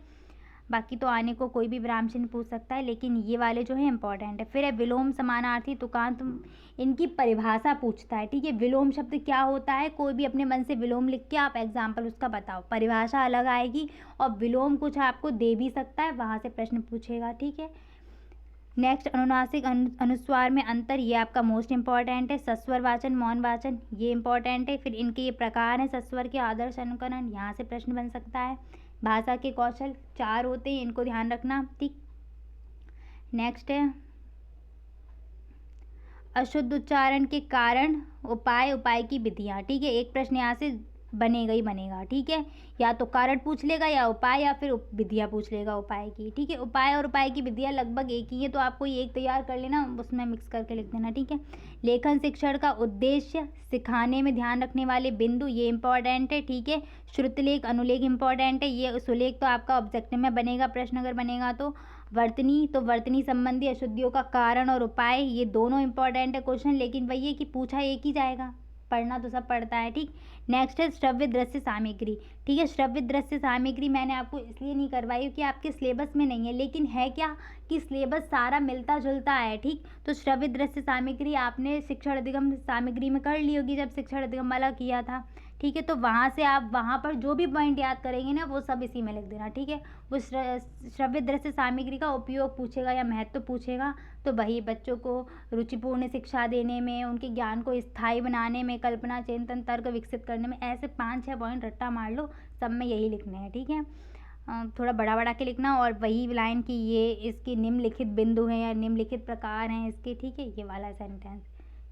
बाकी तो आने को कोई भी विराम चिन्ह पूछ सकता है, लेकिन ये वाले जो है इंपॉर्टेंट है। फिर है विलोम, समानार्थी, तुकांत, इनकी परिभाषा पूछता है, ठीक है। विलोम शब्द क्या होता है, कोई भी अपने मन से विलोम लिख के आप एग्जाम्पल उसका बताओ, परिभाषा अलग आएगी। और विलोम कुछ आपको दे भी सकता है, वहाँ से प्रश्न पूछेगा, ठीक है। नेक्स्ट, अनुनासिक अनुस्वार में अंतर, ये आपका मोस्ट इंपॉर्टेंट है। सस्वर वाचन, मौन वाचन, ये इंपॉर्टेंट है। फिर इनके ये प्रकार हैं, सस्वर के आदर्श अनुकरण, यहाँ से प्रश्न बन सकता है। भाषा के कौशल 4 होते हैं, इनको ध्यान रखना, ठीक। नेक्स्ट है अशुद्ध उच्चारण के कारण, उपाय, उपाय की विधियाँ, ठीक है। एक प्रश्न यहाँ से बनेगा ही बनेगा, ठीक है। या तो कारण पूछ लेगा या उपाय, या फिर विधियाँ पूछ लेगा उपाय की, ठीक है। उपाय और उपाय की विधियाँ लगभग एक ही है, तो आपको ये एक तैयार कर लेना, उसमें मिक्स करके लिख देना, ठीक है। लेखन शिक्षण का उद्देश्य, सिखाने में ध्यान रखने वाले बिंदु, ये इंपॉर्टेंट है, ठीक है। श्रुतलेख, अनुलेख इंपॉर्टेंट है। ये सुलेख तो आपका ऑब्जेक्टिव में बनेगा, प्रश्न अगर बनेगा तो। वर्तनी, तो वर्तनी संबंधी अशुद्धियों का कारण और उपाय, ये दोनों इंपॉर्टेंट है क्वेश्चन, लेकिन वही है कि पूछा एक ही जाएगा, पढ़ना तो सब पढ़ता है, ठीक। नेक्स्ट है श्रव्य दृश्य सामग्री, ठीक है। श्रव्य दृश्य सामग्री मैंने आपको इसलिए नहीं करवाई क्योंकि आपके सिलेबस में नहीं है, लेकिन है क्या कि सिलेबस सारा मिलता जुलता है, ठीक। तो श्रव्य दृश्य सामग्री आपने शिक्षण अधिगम सामग्री में कर ली होगी, जब शिक्षण अधिगम वाला किया था, ठीक है। तो वहाँ से आप वहाँ पर जो भी पॉइंट याद करेंगे ना, वो सब इसी में लिख देना, ठीक है। वो श्रव्य दृश्य सामग्री का उपयोग पूछेगा या महत्व पूछेगा, तो वही बच्चों को रुचिपूर्ण शिक्षा देने में, उनके ज्ञान को स्थायी बनाने में, कल्पना, चिंतन, तर्क विकसित करने में, ऐसे 5-6 पॉइंट रट्टा मार लो, सब में यही लिखने हैं, ठीक है। थोड़ा बड़ा बड़ा के लिखना, और वही लाइन की ये इसकी निम्नलिखित बिंदु हैं या निम्नलिखित प्रकार हैं इसके, ठीक है, ये वाला सेंटेंस,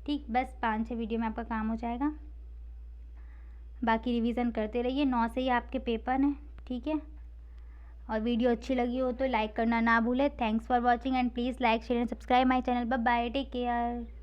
ठीक। बस 5-6 वीडियो में आपका काम हो जाएगा। बाकी रिवीजन करते रहिए, 9 से ही आपके पेपर हैं, ठीक है। और वीडियो अच्छी लगी हो तो लाइक करना ना भूलें। Thanks for watching and please like, share and subscribe my channel. Bye bye, take care.